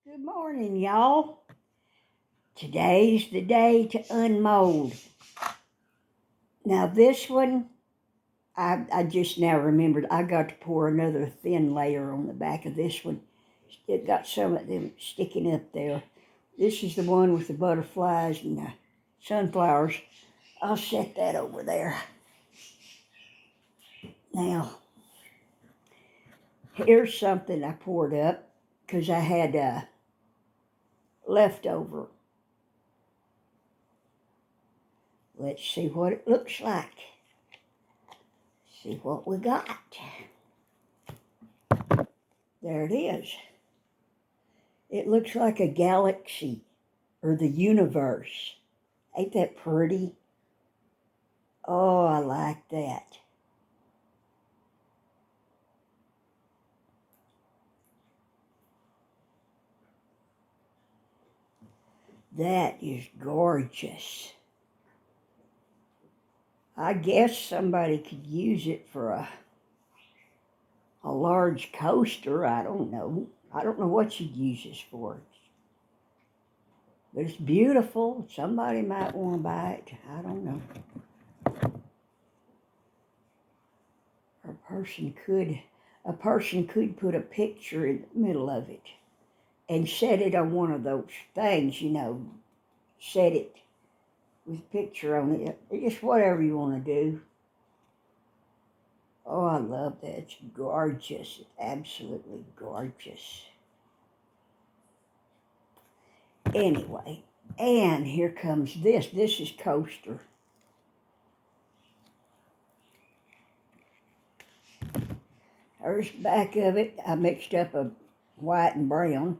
Good morning, y'all. Today's the day to unmold. Now, this one, I just now remembered I got to pour another thin layer on the back of this one. It got some of them sticking up there. This is the one with the butterflies and the sunflowers. I'll set that over there. Now, here's something I poured up because I had leftover. Let's see what it looks like. See what we got. There it is. It looks like a galaxy or the universe. Ain't that pretty? Oh, I like that. That is gorgeous. I guess somebody could use it for a large coaster. I don't know. I don't know what you'd use this for. But it's beautiful. Somebody might want to buy it. I don't know. Or a person could put a picture in the middle of it and set it on one of those things, set it with a picture on it. Just whatever you want to do. Oh, I love that. It's gorgeous. It's absolutely gorgeous. Anyway, and here comes this. This is coaster. There's the back of it. I mixed up a white and brown.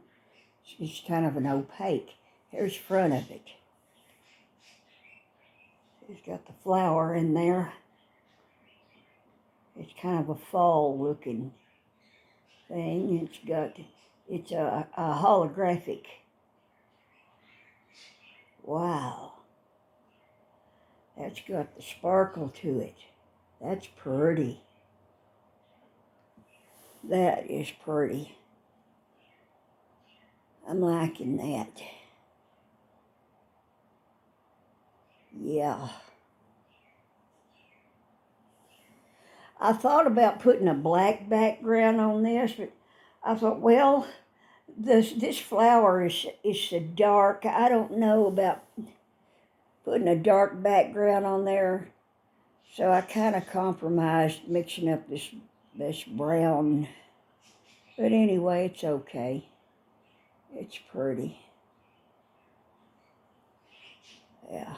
It's kind of an opaque. Here's the front of it. It's got the flower in there. It's kind of a fall looking thing. It's a holographic. Wow. That's got the sparkle to it. That's pretty. That is pretty. I'm liking that. Yeah. I thought about putting a black background on this, but I thought, well, this flower is so dark. I don't know about putting a dark background on there. So I kind of compromised mixing up this brown. But anyway, it's okay. It's pretty. Yeah.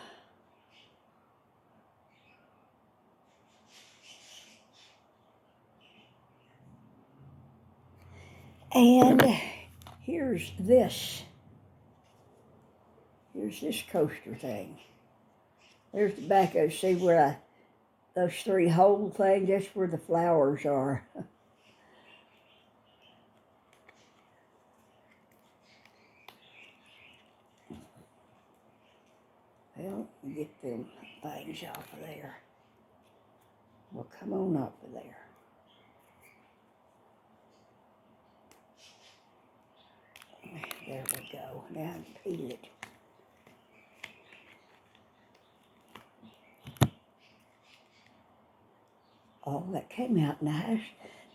And here's this. Here's this coaster thing. There's the back of it. See where those three hole things, that's where the flowers are. Well, get them things off of there. Well, come on off of there. There we go. Now peel it. Oh, that came out nice.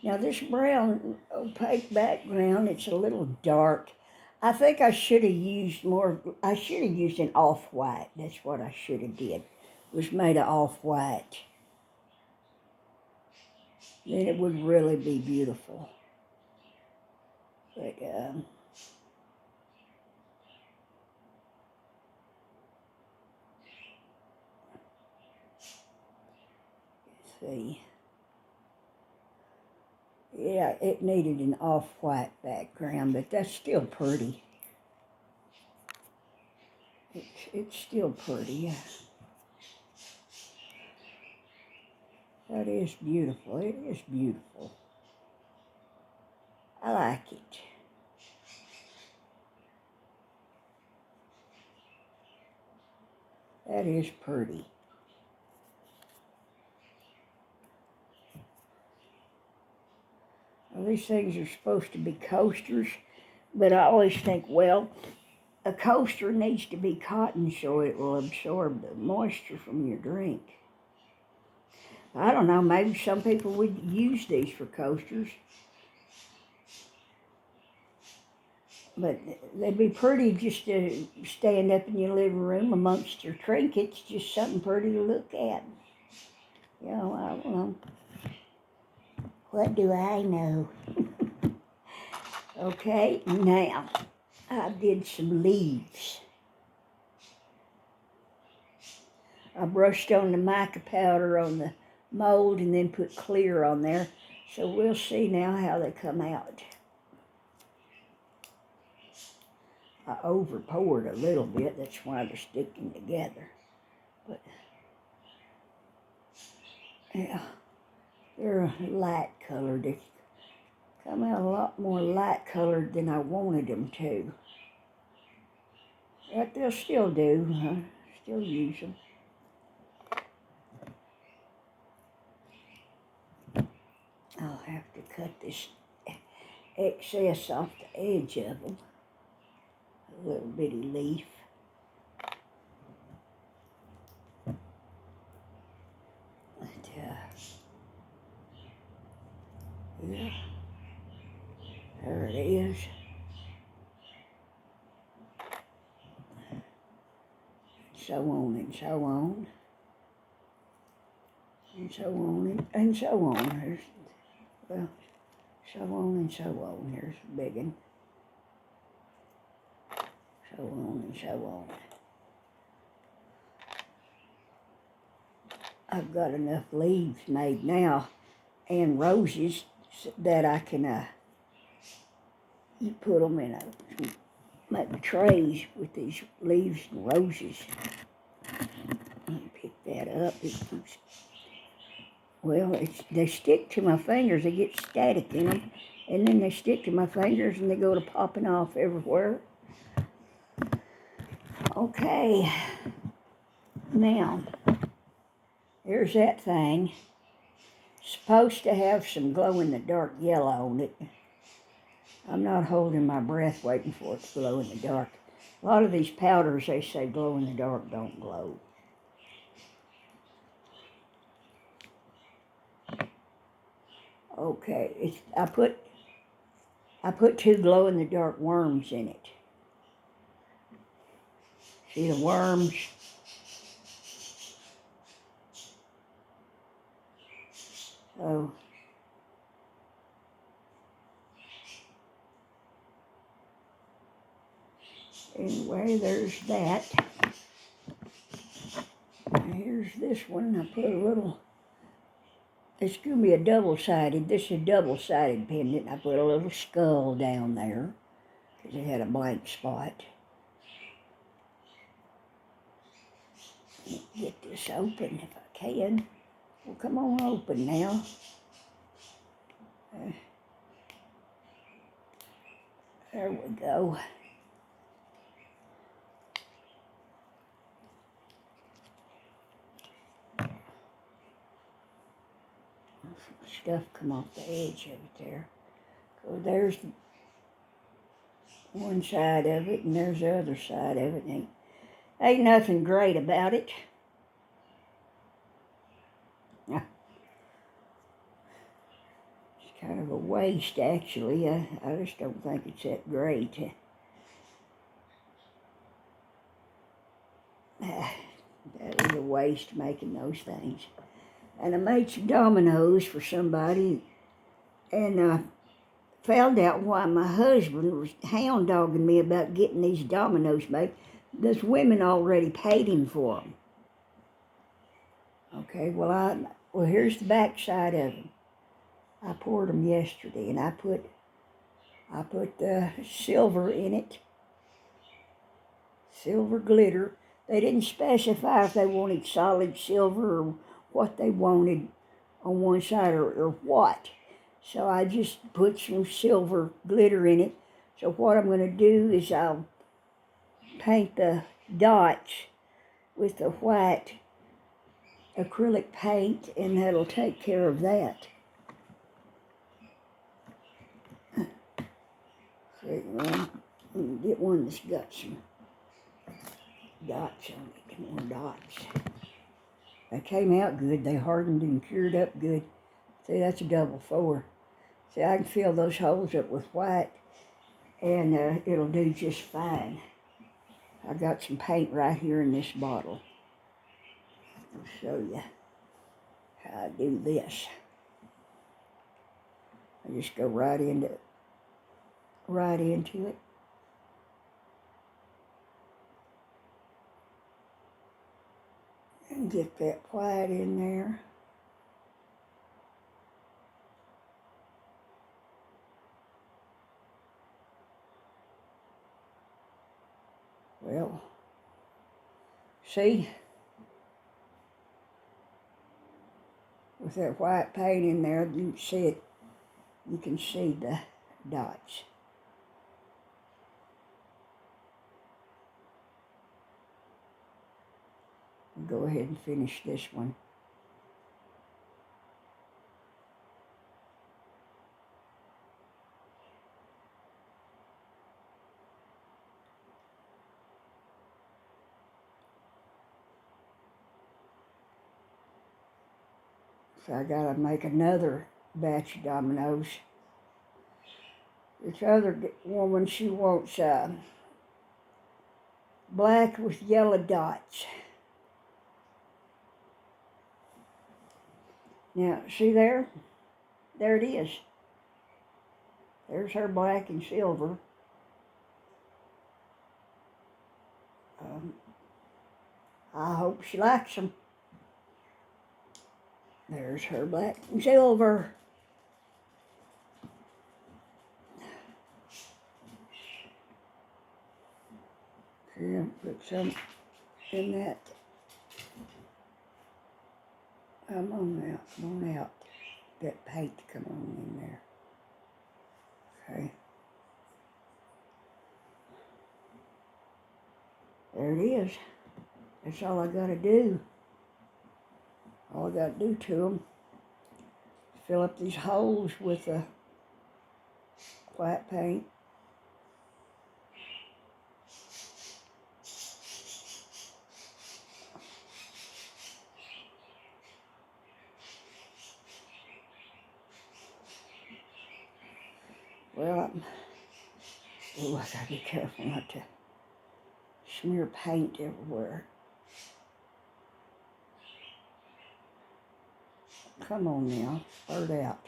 Now this brown opaque background, it's a little dark. I think I should have used an off-white. That's what I should have did. It was made of off-white. Then it would really be beautiful. But, let's see. Yeah, it needed an off-white background, but that's still pretty. It's still pretty. That is beautiful. It is beautiful. I like it. That is pretty. Well, these things are supposed to be coasters, But I always think, well, a coaster needs to be cotton so it will absorb the moisture from your drink. I don't know, maybe some people would use these for coasters. But they'd be pretty just to stand up in your living room amongst your trinkets, just something pretty to look at. You know, I don't know. What do I know? Okay, now I did some leaves. I brushed on the mica powder on the mold and then put clear on there. So we'll see now how they come out. I over poured a little bit, that's why they're sticking together. But yeah, they're light colored. They come out a lot more light colored than I wanted them to. But they'll still do, still use them. I'll have to cut this excess off the edge of them. A little bitty leaf. But, yeah, there it is. So on and so on. And so on and so on. There's, well, so on and so on. Here's a big one. So on and so on. I've got enough leaves made now and roses that I can you put them in make trays with these leaves and roses. Let me pick that up. It keeps, well, they stick to my fingers. They get static in them, and then they stick to my fingers and they go to popping off everywhere. Okay, now here's that thing. Supposed to have some glow-in-the-dark yellow on it. I'm not holding my breath waiting for it to glow in the dark. A lot of these powders, they say glow in the dark, don't glow. Okay, I put 2 glow-in-the-dark worms in it. See the worms? So, anyway, there's that. And here's this one. I put a little, it's going to be a double-sided. This is a double-sided pendant. I put a little skull down there because it had a blank spot. Get this open if I can. Well, come on open now. There we go. Stuff come off the edge of it there. So there's one side of it, and there's the other side of it. Ain't nothing great about it. It's kind of a waste, actually. I just don't think it's that great. That is a waste making those things. And I made some dominoes for somebody, and found out why my husband was hound dogging me about getting these dominoes made. Those women already paid him for them. Okay, well here's the back side of them. I poured them yesterday, and I put the silver in it, silver glitter. They didn't specify if they wanted solid silver or what they wanted on one side or what. So I just put some silver glitter in it. So what I'm going to do is I'll paint the dots with the white acrylic paint, and that'll take care of that. See, well, get one that's got some dots on it, more dots. They came out good. They hardened and cured up good. See, that's a double 4. See, I can fill those holes up with white, and it'll do just fine. I got some paint right here in this bottle. I'll show you how I do this. I just go right into it. And get that white in there. Well, see, with that white paint in there, you can see it. You can see the dots. I'll go ahead and finish this one. So I gotta make another batch of dominoes. This other woman, she wants black with yellow dots. Now, see there? There it is. There's her black and silver. I hope she likes them. There's her black and silver. Yeah, put some in that. Come on out. That paint, come on in there. Okay. There it is. That's all I gotta do. All I gotta do to them is fill up these holes with the white paint. Well, I gotta be careful not to smear paint everywhere. Come on now, blurt out.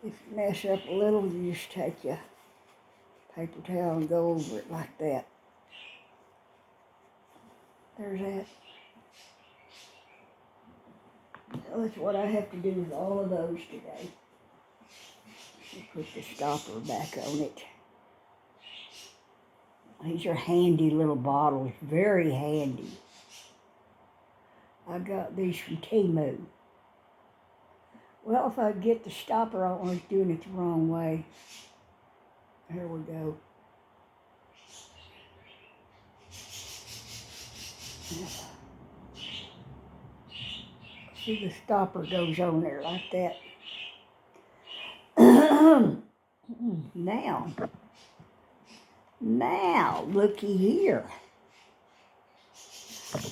If you mess up a little, you just take your paper towel and go over it like that. There's that. So that's what I have to do with all of those today. Put the stopper back on it. These are handy little bottles, very handy. I got these from Temu. Well, if I get the stopper, I was doing it the wrong way. Here we go. See, the stopper goes on there like that. Now, looky here.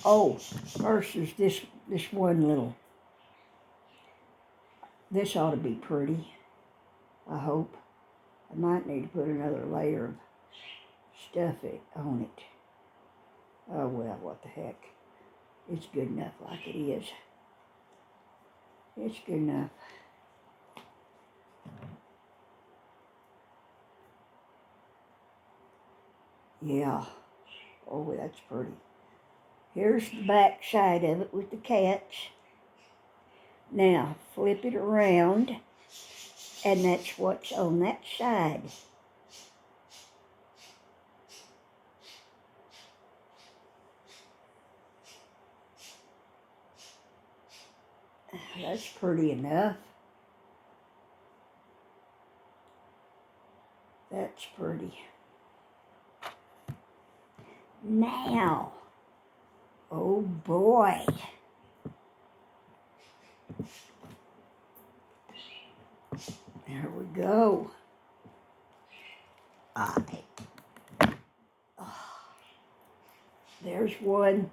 Oh, first is this one little. This ought to be pretty, I hope. I might need to put another layer of stuff on it. Oh, well, what the heck. It's good enough like it is. It's good enough. Yeah. Oh, that's pretty. Here's the back side of it with the cats. Now, flip it around, and that's what's on that side. That's pretty enough. That's pretty. Now, oh boy. There we go. There's one.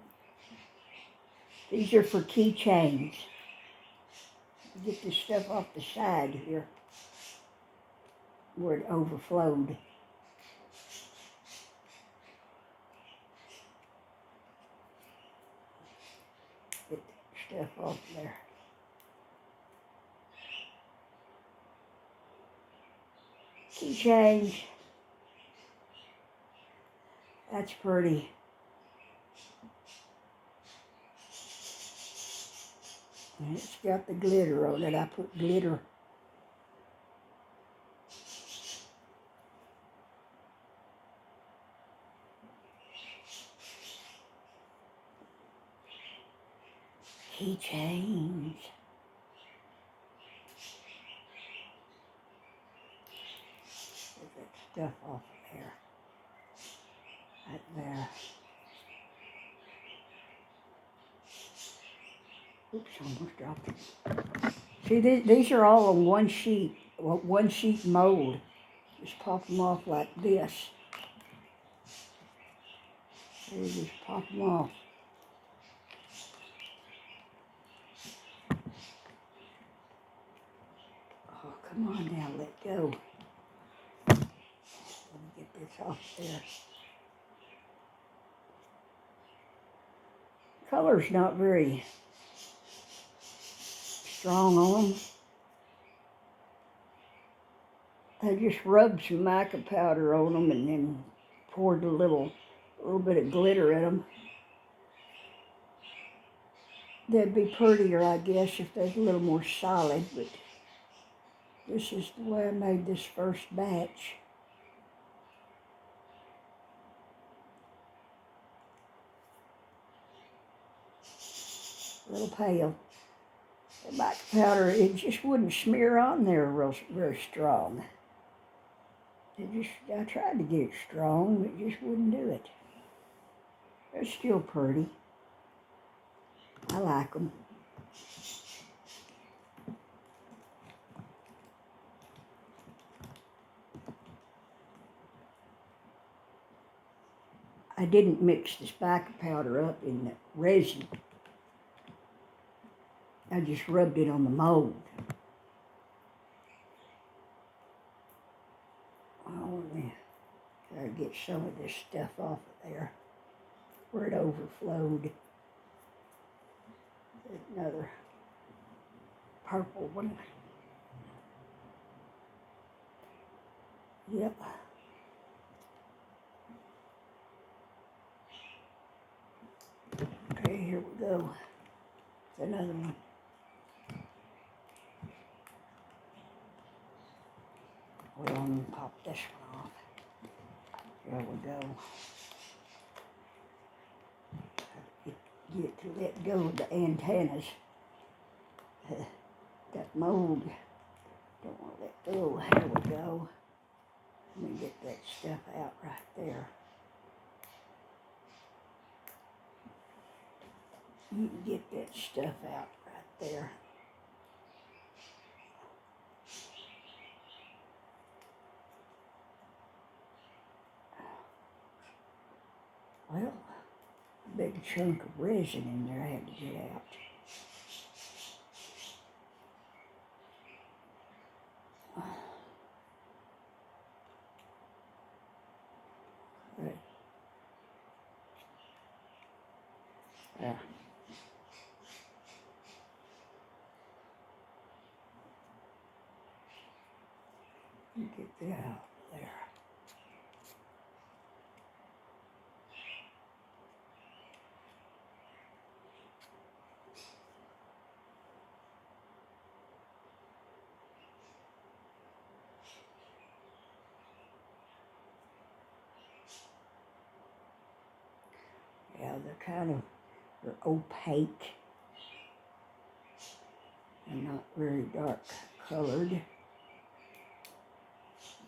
These are for keychains. Get this stuff off the side here where it overflowed. Get that stuff off there. Keychains. That's pretty. And it's got the glitter on it. I put glitter. Keychains. Get that stuff off there. Right there. Oops, almost dropped it. See, these are all on one sheet, one sheet mold. Just pop them off like this. You just pop them off. Oh, come on now, let go. Let me get this off there. Color's not very strong on them. I just rubbed some mica powder on them and then poured a little bit of glitter in them. They'd be prettier, I guess, if they're a little more solid, but this is the way I made this first batch. A little pale. The mica powder, it just wouldn't smear on there very strong. I tried to get it strong, but it just wouldn't do it. They're still pretty. I like them. I didn't mix the mica powder up in the resin. I just rubbed it on the mold. Oh, let me try to get some of this stuff off of there where it overflowed. There's another purple one. Yep. Okay, here we go. There's another one. We're going to pop this one off. There we go. Get to let go of the antennas. That mold. Don't want to let go. Here we go. Let me get that stuff out right there. You can get that stuff out right there. Well, a big chunk of resin in there I had to get out. Right. There. Get that out there. Yeah, they're opaque and not very dark colored.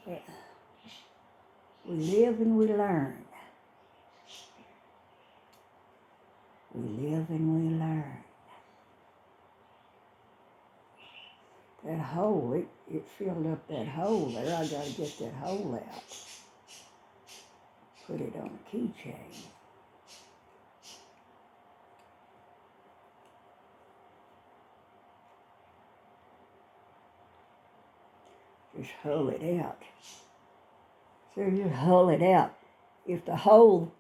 But we live and we learn. We live and we learn. that hole, it filled up that hole there. I gotta get that hole out. Put it on a keychain. Just hull it out. So just hull it out. If the hole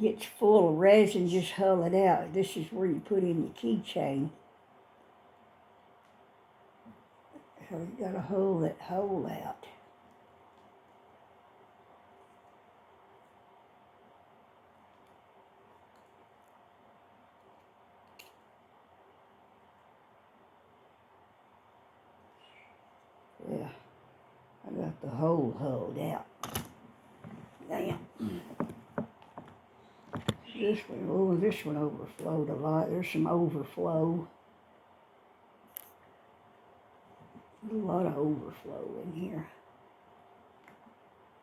gets full of resin, just hull it out. This is where you put in your keychain. So you gotta hull that hole out. Yeah, I got the hole hulled out. Now, this one overflowed a lot. There's some overflow. A lot of overflow in here.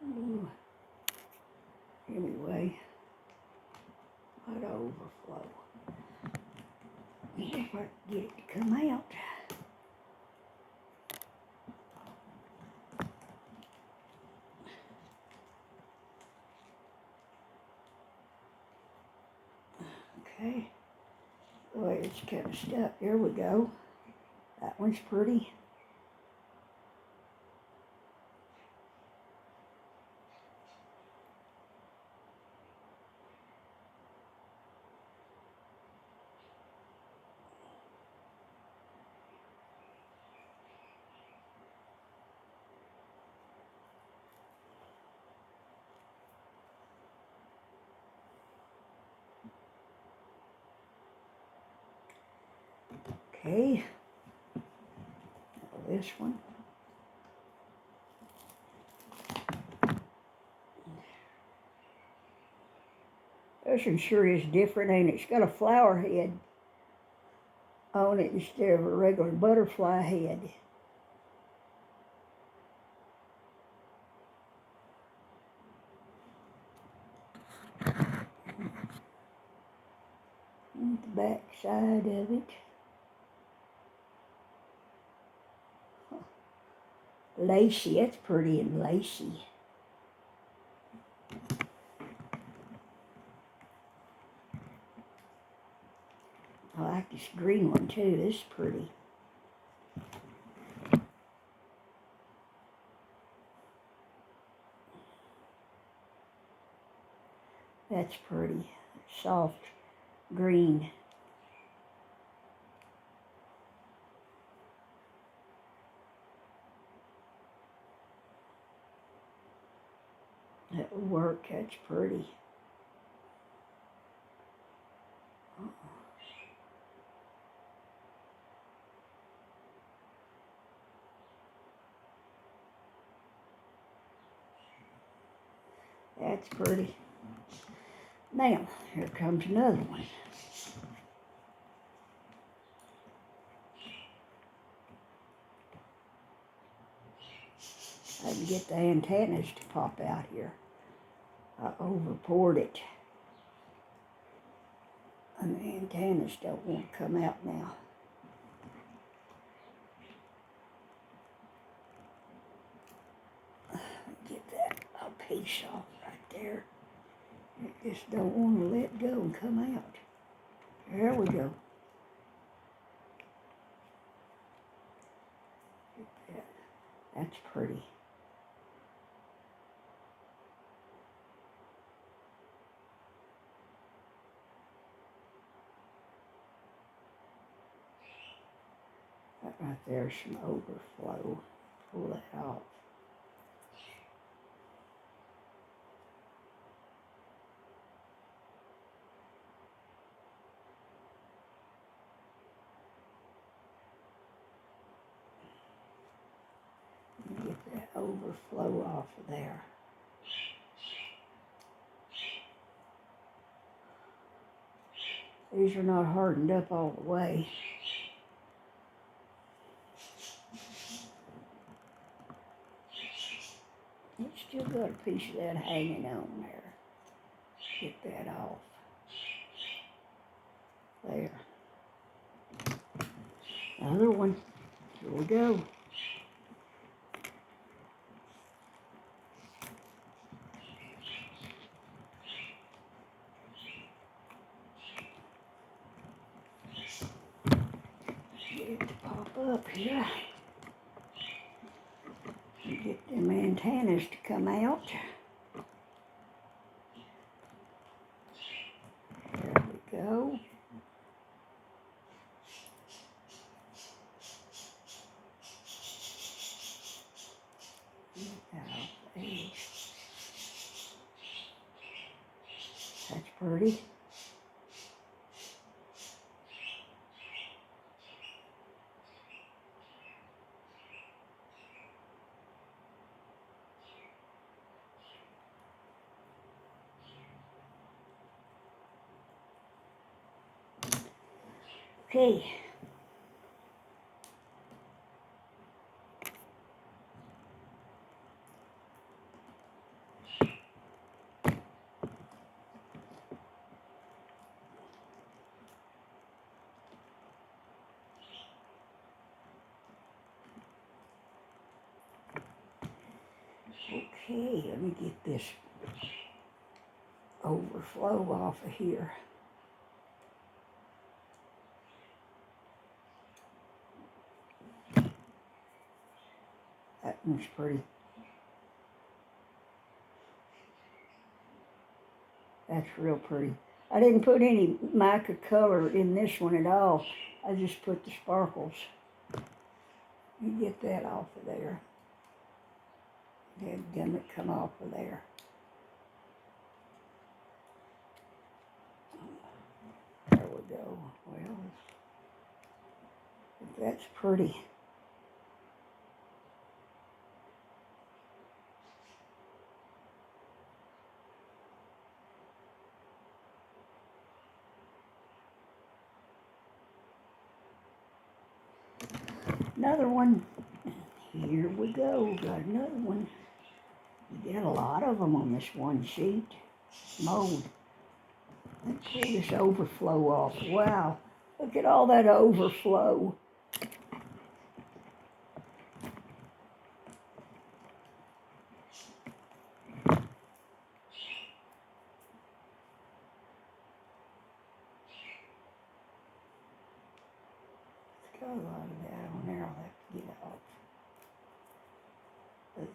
Ooh. Anyway, a lot of overflow. See if I can get it to come out. Okay. Boy, it's kind of stuck. There we go. That one's pretty. Okay. Now this one. This one sure is different, ain't it? It's got a flower head on it instead of a regular butterfly head. And the back side of it. Lacy, that's pretty and lacy. I like this green one too, this is pretty. That's pretty, soft green. That will work, that's pretty. That's pretty. Now, here comes another one. I can get the antennas to pop out here. I over-poured it. And the antennas don't want to come out now. Get that piece off right there. It just don't want to let go and come out. There we go. Get that. That's pretty. That right there's some overflow. Pull that out. Get that overflow off of there. These are not hardened up all the way. It's still got a piece of that hanging on there. Get that off. There. Another one. Here we go. here. Get them antennas to come out. There we go. That's pretty. Okay. Okay, let me get this overflow off of here. That one's pretty. That's real pretty. I didn't put any mica color in this one at all. I just put the sparkles. You get that off of there. Then it come off of there. There we go. Well, that's pretty. Another one. Here we go. Got another one. You get a lot of them on this one sheet. Mold. Let's pull this overflow off. Wow. Look at all that overflow. Got a lot of that on there. I'll have to get off. But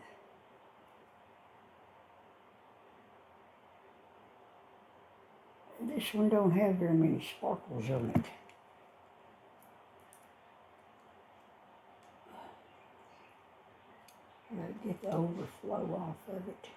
this one don't have very many sparkles on it. Gotta get the overflow off of it.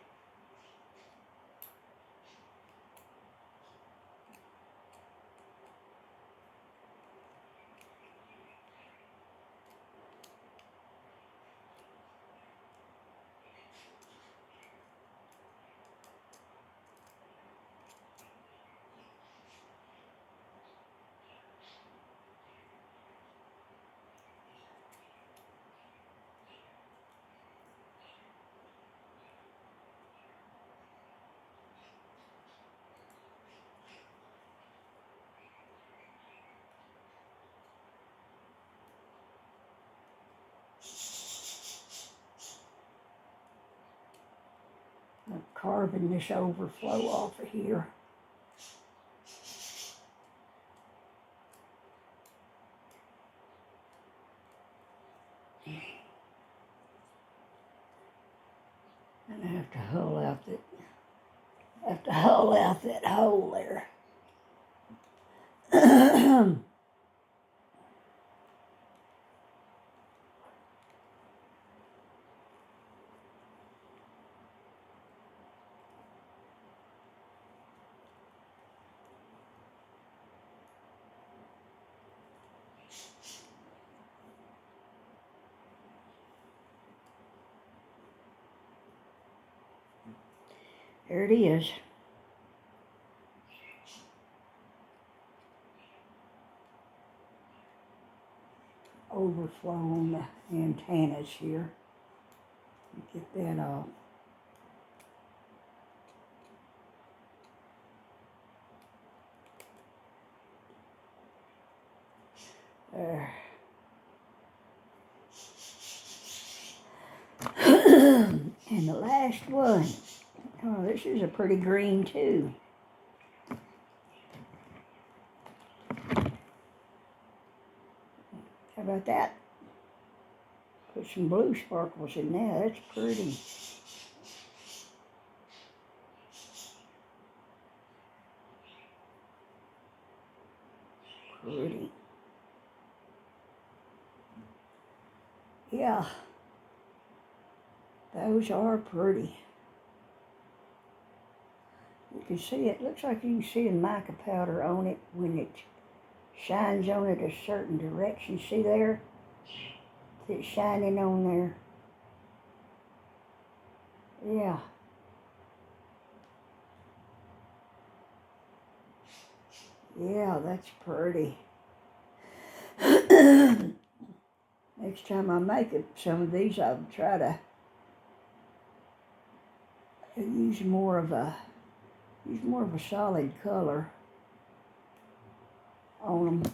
I'm carving this overflow off of here. And I have to hull out that hole there. There it is. Overflow on the antennas here. Get that off. There. And the last one. Oh, this is a pretty green too. How about that? Put some blue sparkles in there. That's pretty. Pretty. Yeah. Those are pretty. You can see it. Looks like you can see the mica powder on it when it shines on it a certain direction. See there? It's shining on there. Yeah. Yeah, that's pretty. Next time I make some of these, I'll try to use more of a solid color on them.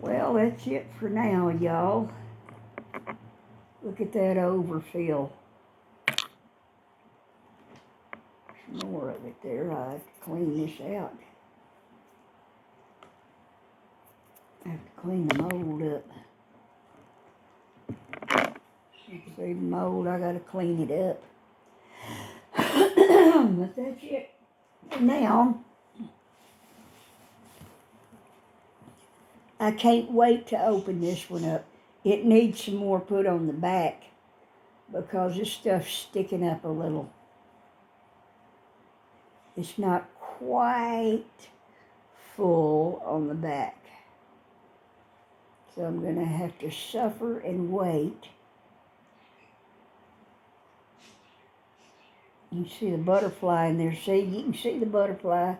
Well, that's it for now, y'all. Look at that overfill. Some more of it there. I have to clean this out. I have to clean the mold up. You can see the mold, I gotta clean it up. But that's it for now. I can't wait to open this one up. It needs some more put on the back because this stuff's sticking up a little. It's not quite full on the back. So I'm gonna have to suffer and wait. You can see the butterfly in there. See, you can see the butterfly,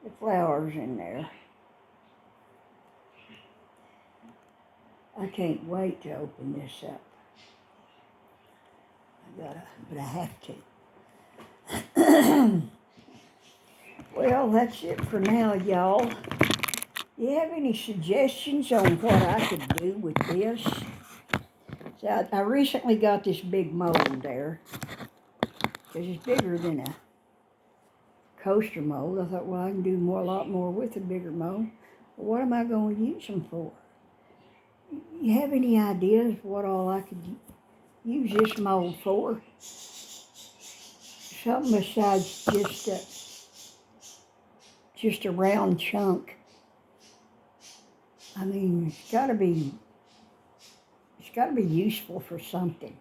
the flowers in there. I can't wait to open this up. But I have to. Well, that's it for now, y'all. Do you have any suggestions on what I could do with this? So I recently got this big mold there, because it's bigger than a coaster mold. I thought, well, I can do a lot more with a bigger mold. Well, what am I going to use them for? You have any ideas what all I could use this mold for? Something besides just a round chunk. I mean, it's got to be useful for something.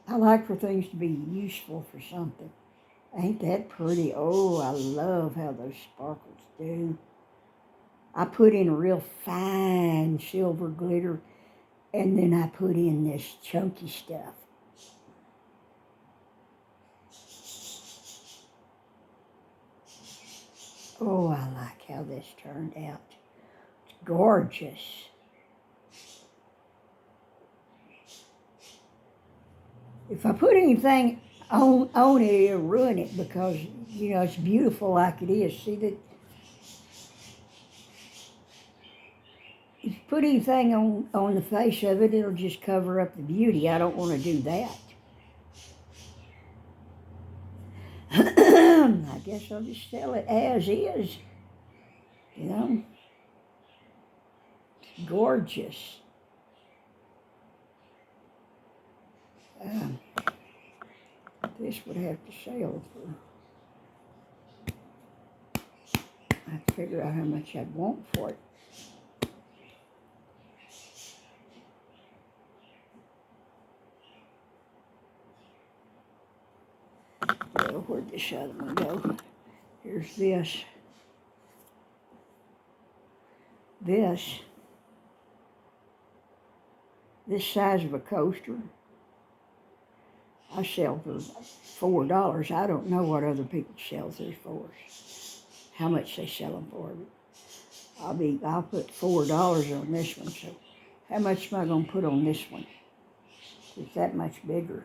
I like for things to be useful for something. Ain't that pretty? Oh, I love how those sparkles do. I put in real fine silver glitter, and then I put in this chunky stuff. Oh, I like how this turned out. It's gorgeous. If I put anything on it, it'll ruin it because, you know, it's beautiful like it is. See that? If you put anything on the face of it, it'll just cover up the beauty. I don't want to do that. I guess I'll just sell it as is. You know? It's gorgeous. This would have to sell for... I have to figure out how much I'd want for it. Well, where'd this other one go? Here's this. This size of a coaster, I sell for $4. I don't know what other people sell these for, how much they sell them for. I'll put $4 on this one. So how much am I going to put on this one? It's that much bigger.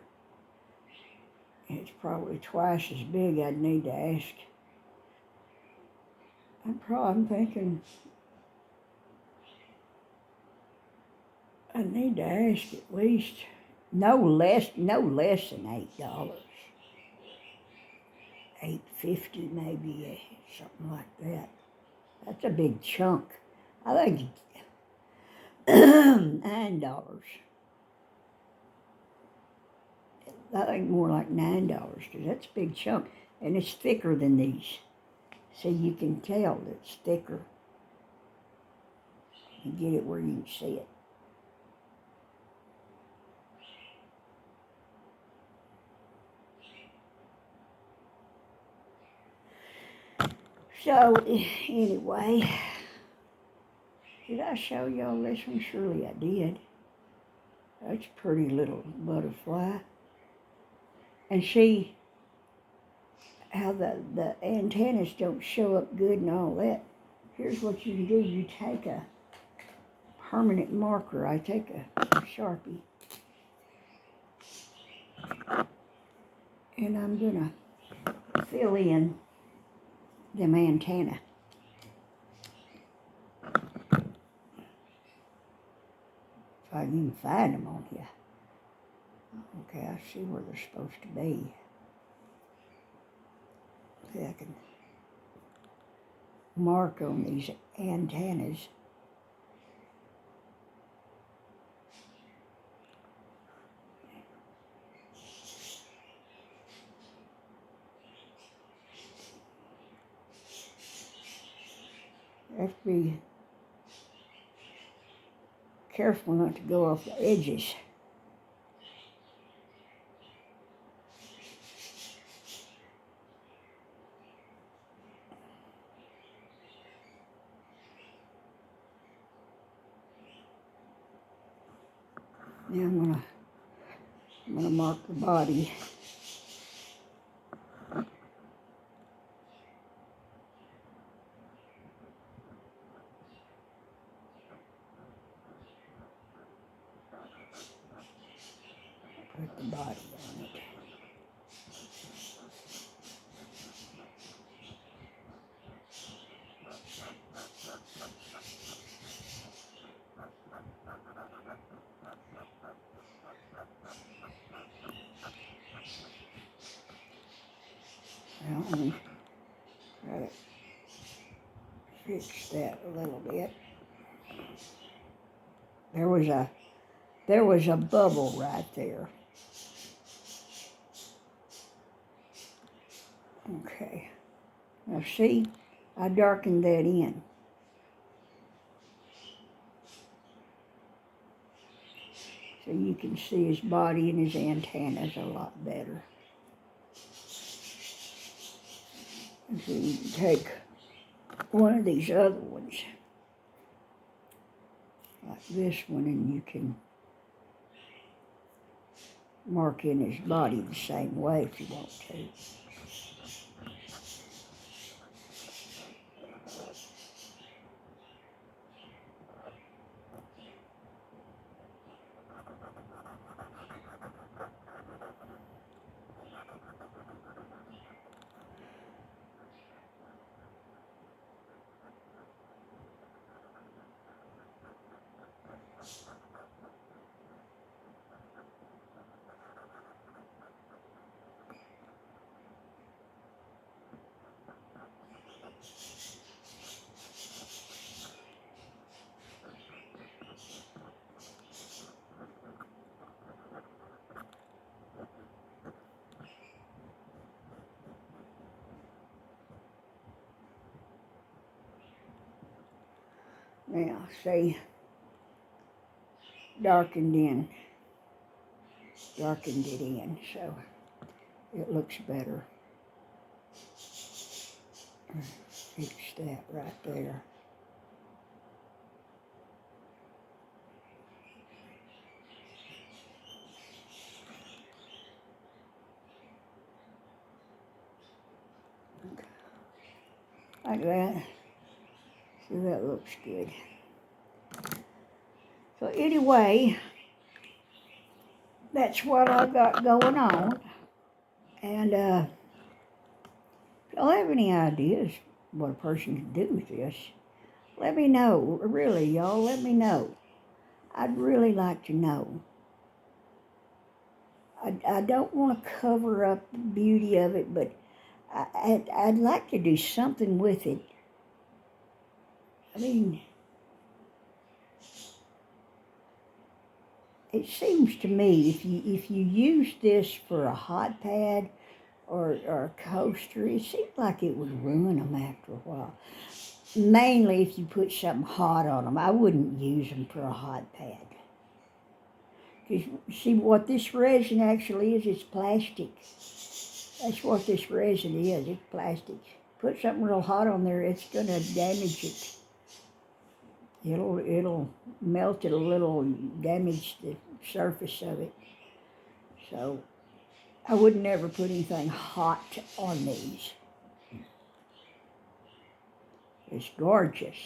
It's probably twice as big. I'd need to ask. I'm thinking I need to ask at least no less than $8. $8.50 maybe, something like that. That's a big chunk. I think $9. I think more like $9 because that's a big chunk. And it's thicker than these. So you can tell that it's thicker. You get it where you can see it. So, anyway, did I show y'all this one? Surely I did. That's a pretty little butterfly. And see how the antennas don't show up good and all that. Here's what you can do. You take a permanent marker. I take a Sharpie. And I'm going to fill in them antenna. If I can even find them on here. Okay, I see where they're supposed to be. See, I can mark on these antennas. Have to be careful not to go off the edges. Now I'm gonna mark the body. Put the body on it. Well, let me try to fix that a little bit. There was a bubble right there. Okay. Now see, I darkened that in. So you can see his body and his antennas a lot better. And so you can take one of these other ones, like this one, and you can mark in his body the same way if you want to. Now, see, darkened it in, so it looks better. Fix that right there. Like that. So that looks good. So anyway, that's what I got going on. And if y'all have any ideas what a person can do with this, let me know. Really, y'all, let me know. I'd really like to know. I don't want to cover up the beauty of it, but I'd like to do something with it. I mean, it seems to me if you use this for a hot pad or a coaster, it seems like it would ruin them after a while. Mainly if you put something hot on them. I wouldn't use them for a hot pad. Because see what this resin actually is? It's plastic. That's what this resin is. It's plastic. Put something real hot on there, it's going to damage it. It'll melt it a little and damage the surface of it. So I would never put anything hot on these. It's gorgeous.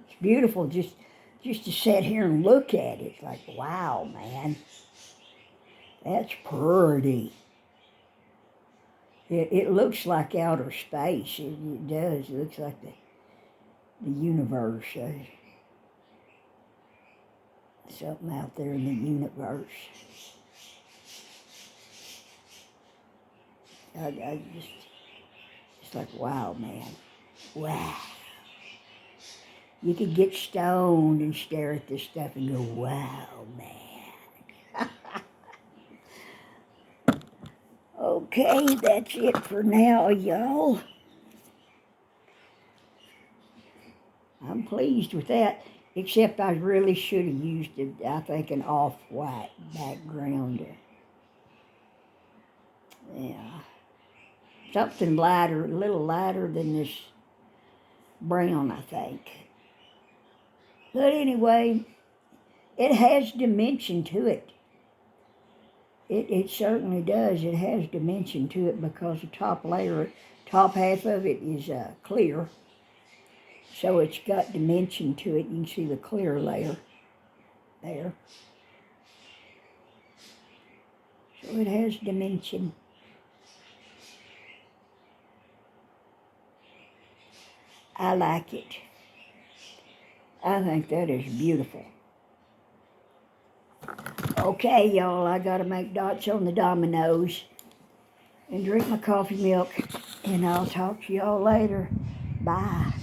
It's beautiful just to sit here and look at it. It's like, wow, man. That's pretty. It looks like outer space. It does. It looks like the universe. Something out there in the universe. I just, it's like, wow, man. Wow. You could get stoned and stare at this stuff and go, wow, man. Okay, that's it for now, y'all. I'm pleased with that, except I really should have used, I think, an off-white background. Yeah. Something lighter, a little lighter than this brown, I think. But anyway, it has dimension to it. It certainly does. It has dimension to it because the top layer, top half of it is clear. So it's got dimension to it. You can see the clear layer there. So it has dimension. I like it. I think that is beautiful. Okay, y'all, I gotta make dots on the dominoes and drink my coffee milk, and I'll talk to y'all later. Bye.